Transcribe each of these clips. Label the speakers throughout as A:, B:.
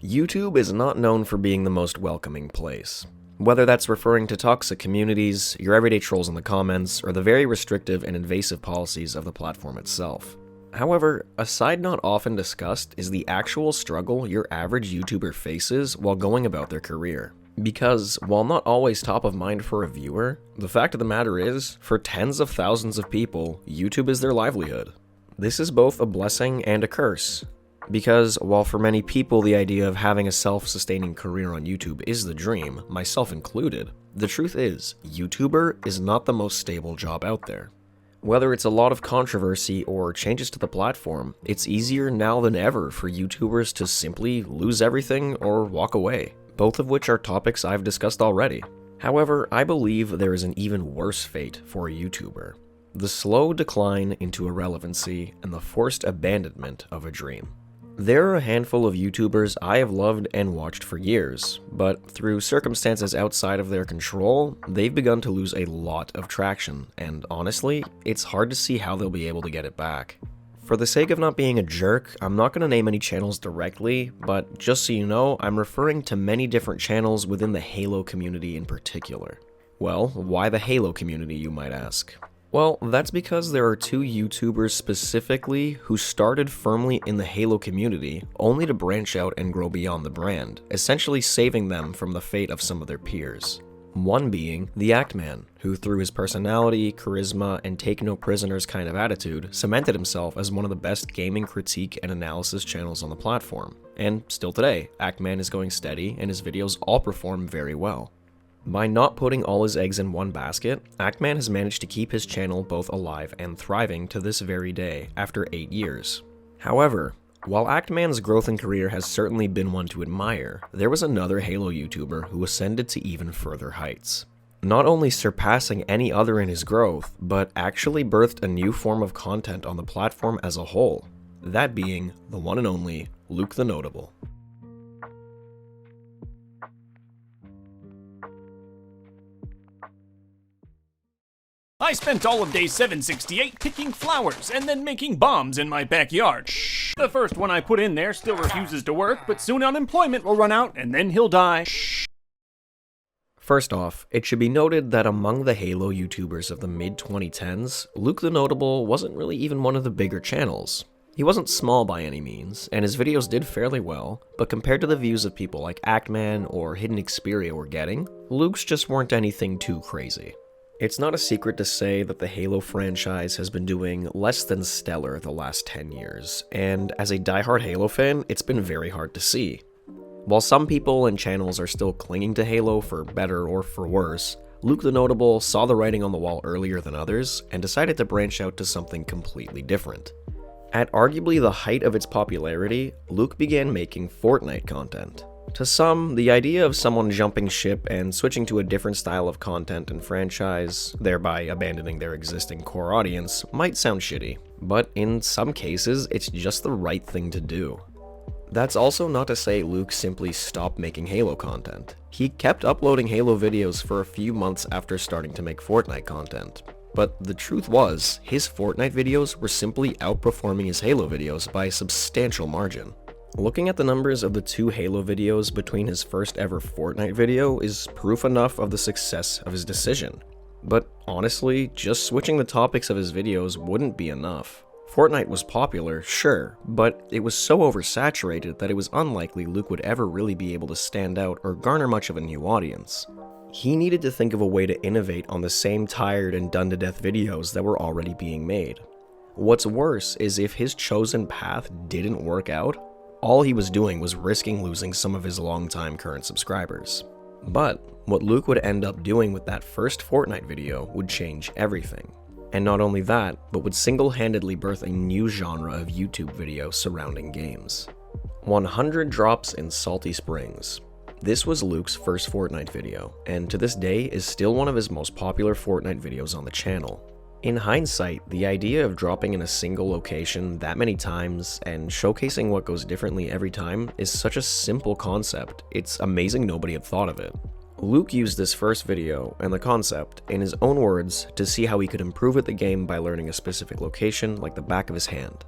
A: YouTube is not known for being the most welcoming place. Whether that's referring to toxic communities, your everyday trolls in the comments, or the very restrictive and invasive policies of the platform itself. However, a side not often discussed is the actual struggle your average YouTuber faces while going about their career. Because, while not always top of mind for a viewer, the fact of the matter is, for tens of thousands of people, YouTube is their livelihood. This is both a blessing and a curse. Because, while for many people the idea of having a self-sustaining career on YouTube is the dream, myself included, the truth is, YouTuber is not the most stable job out there. Whether it's a lot of controversy or changes to the platform, it's easier now than ever for YouTubers to simply lose everything or walk away, both of which are topics I've discussed already. However, I believe there is an even worse fate for a YouTuber: the slow decline into irrelevancy and the forced abandonment of a dream. There are a handful of YouTubers I have loved and watched for years, but through circumstances outside of their control, they've begun to lose a lot of traction, and honestly, it's hard to see how they'll be able to get it back. For the sake of not being a jerk, I'm not going to name any channels directly, but just so you know, I'm referring to many different channels within the Halo community in particular. Well, why the Halo community, you might ask? Well, that's because there are two YouTubers specifically who started firmly in the Halo community, only to branch out and grow beyond the brand, essentially saving them from the fate of some of their peers. One being the Act Man, who through his personality, charisma, and take no prisoners kind of attitude, cemented himself as one of the best gaming critique and analysis channels on the platform. And still today, Act Man is going steady and his videos all perform very well. By not putting all his eggs in one basket, Act Man has managed to keep his channel both alive and thriving to this very day, after 8 years. However, while Act Man's growth and career has certainly been one to admire, there was another Halo YouTuber who ascended to even further heights. Not only surpassing any other in his growth, but actually birthed a new form of content on the platform as a whole. That being the one and only Luke TheNotable.
B: I spent all of day 768 picking flowers and then making bombs in my backyard. The first one I put in there still refuses to work, but soon unemployment will run out and then he'll die.
A: First off, it should be noted that among the Halo YouTubers of the mid-2010s, Luke TheNotable wasn't really even one of the bigger channels. He wasn't small by any means, and his videos did fairly well, but compared to the views of people like Actman or Hidden Xperia were getting, Luke's just weren't anything too crazy. It's not a secret to say that the Halo franchise has been doing less than stellar the last 10 years, and as a diehard Halo fan, it's been very hard to see. While some people and channels are still clinging to Halo for better or for worse, Luke TheNotable saw the writing on the wall earlier than others and decided to branch out to something completely different. At arguably the height of its popularity, Luke began making Fortnite content. To some, the idea of someone jumping ship and switching to a different style of content and franchise, thereby abandoning their existing core audience, might sound shitty, but in some cases, it's just the right thing to do. That's also not to say Luke simply stopped making Halo content. He kept uploading Halo videos for a few months after starting to make Fortnite content. But the truth was, his Fortnite videos were simply outperforming his Halo videos by a substantial margin. Looking at the numbers of the two Halo videos between his first ever Fortnite video is proof enough of the success of his decision. But honestly, just switching the topics of his videos wouldn't be enough. Fortnite was popular, sure, but it was so oversaturated that it was unlikely Luke would ever really be able to stand out or garner much of a new audience. He needed to think of a way to innovate on the same tired and done-to-death videos that were already being made. What's worse is if his chosen path didn't work out, all he was doing was risking losing some of his longtime current subscribers. But what Luke would end up doing with that first Fortnite video would change everything. And not only that, but would single-handedly birth a new genre of YouTube video surrounding games. 100 Drops in Salty Springs. This was Luke's first Fortnite video, and to this day is still one of his most popular Fortnite videos on the channel. In hindsight, the idea of dropping in a single location that many times and showcasing what goes differently every time is such a simple concept, it's amazing nobody had thought of it. Luke used this first video and the concept, in his own words, to see how he could improve at the game by learning a specific location like the back of his hand.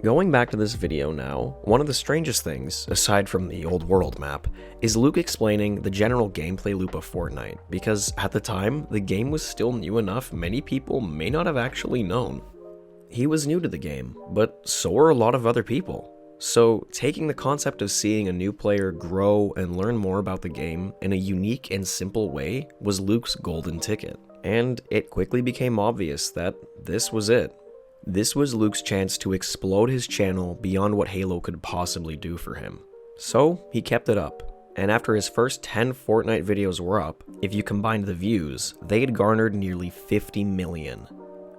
A: Going back to this video now, one of the strangest things, aside from the old world map, is Luke explaining the general gameplay loop of Fortnite, because at the time, the game was still new enough many people may not have actually known. He was new to the game, but so were a lot of other people. So taking the concept of seeing a new player grow and learn more about the game in a unique and simple way was Luke's golden ticket. And it quickly became obvious that this was it. This was Luke's chance to explode his channel beyond what Halo could possibly do for him. So he kept it up, and after his first 10 Fortnite videos were up, if you combined the views, they had garnered nearly 50 million.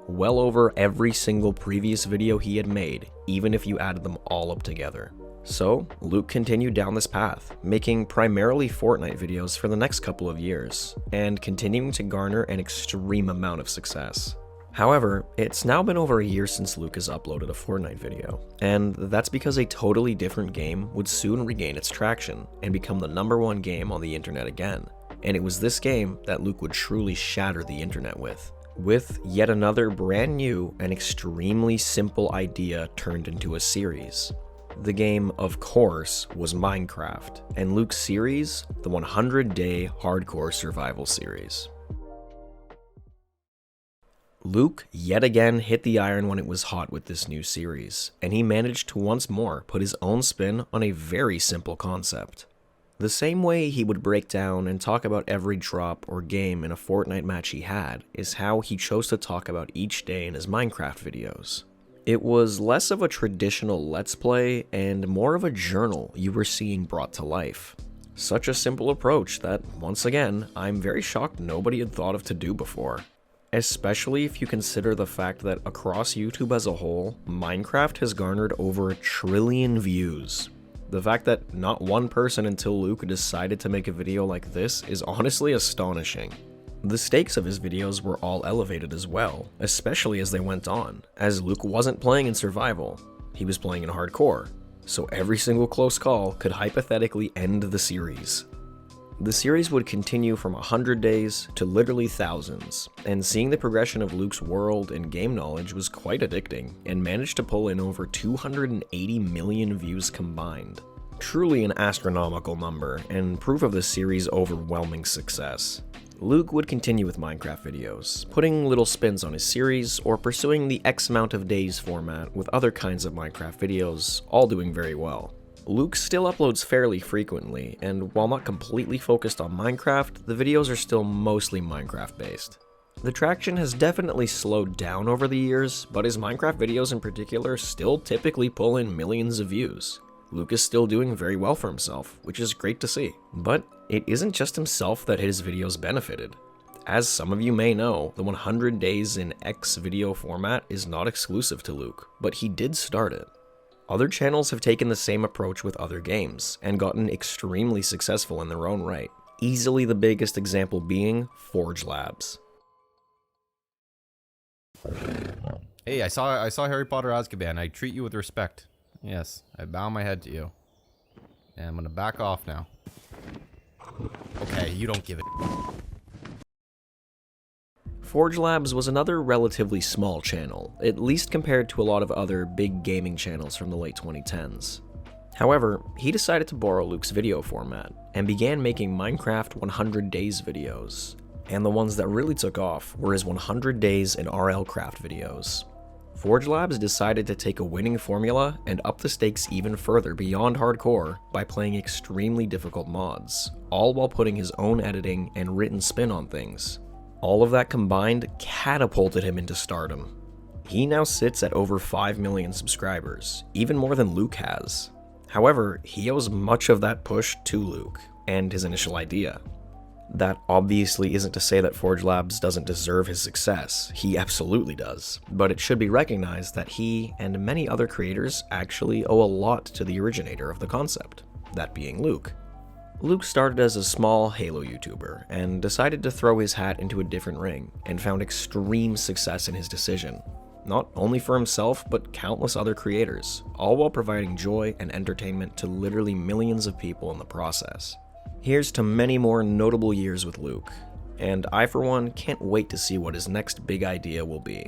A: Well over every single previous video he had made, even if you added them all up together. So Luke continued down this path, making primarily Fortnite videos for the next couple of years, and continuing to garner an extreme amount of success. However, it's now been over a year since Luke has uploaded a Fortnite video, and that's because a totally different game would soon regain its traction and become the #1 game on the internet again. And it was this game that Luke would truly shatter the internet with yet another brand new and extremely simple idea turned into a series. The game, of course, was Minecraft, and Luke's series, the 100-day hardcore survival series. Luke yet again hit the iron when it was hot with this new series, and he managed to once more put his own spin on a very simple concept. The same way he would break down and talk about every drop or game in a Fortnite match he had is how he chose to talk about each day in his Minecraft videos. It was less of a traditional Let's Play and more of a journal you were seeing brought to life. Such a simple approach that, once again, I'm very shocked nobody had thought of to do before. Especially if you consider the fact that across YouTube as a whole, Minecraft has garnered over 1 trillion views. The fact that not one person until Luke decided to make a video like this is honestly astonishing. The stakes of his videos were all elevated as well, especially as they went on, as Luke wasn't playing in survival, he was playing in hardcore, so every single close call could hypothetically end the series. The series would continue from 100 days to literally thousands, and seeing the progression of Luke's world and game knowledge was quite addicting, and managed to pull in over 280 million views combined. Truly an astronomical number, and proof of the series' overwhelming success. Luke would continue with Minecraft videos, putting little spins on his series, or pursuing the X amount of days format with other kinds of Minecraft videos, all doing very well. Luke still uploads fairly frequently, and while not completely focused on Minecraft, the videos are still mostly Minecraft based. The traction has definitely slowed down over the years, but his Minecraft videos in particular still typically pull in millions of views. Luke is still doing very well for himself, which is great to see. But it isn't just himself that his videos benefited. As some of you may know, the 100 days in X video format is not exclusive to Luke, but he did start it. Other channels have taken the same approach with other games, and gotten extremely successful in their own right. Easily the biggest example being Forge Labs.
C: Hey, I saw Harry Potter Azkaban. I treat you with respect. Yes, I bow my head to you. And I'm gonna back off now. Okay, you don't give it.
A: Forge Labs was another relatively small channel, at least compared to a lot of other big gaming channels from the late 2010s. However, he decided to borrow Luke's video format, and began making Minecraft 100 Days videos. And the ones that really took off were his 100 Days in RL Craft videos. Forge Labs decided to take a winning formula and up the stakes even further beyond hardcore by playing extremely difficult mods, all while putting his own editing and written spin on things. All of that combined catapulted him into stardom. He now sits at over 5 million subscribers, even more than Luke has. However, he owes much of that push to Luke, and his initial idea. That obviously isn't to say that Forge Labs doesn't deserve his success, he absolutely does, but it should be recognized that he and many other creators actually owe a lot to the originator of the concept, that being Luke. Luke started as a small Halo YouTuber, and decided to throw his hat into a different ring, and found extreme success in his decision. Not only for himself, but countless other creators, all while providing joy and entertainment to literally millions of people in the process. Here's to many more notable years with Luke, and I for one can't wait to see what his next big idea will be.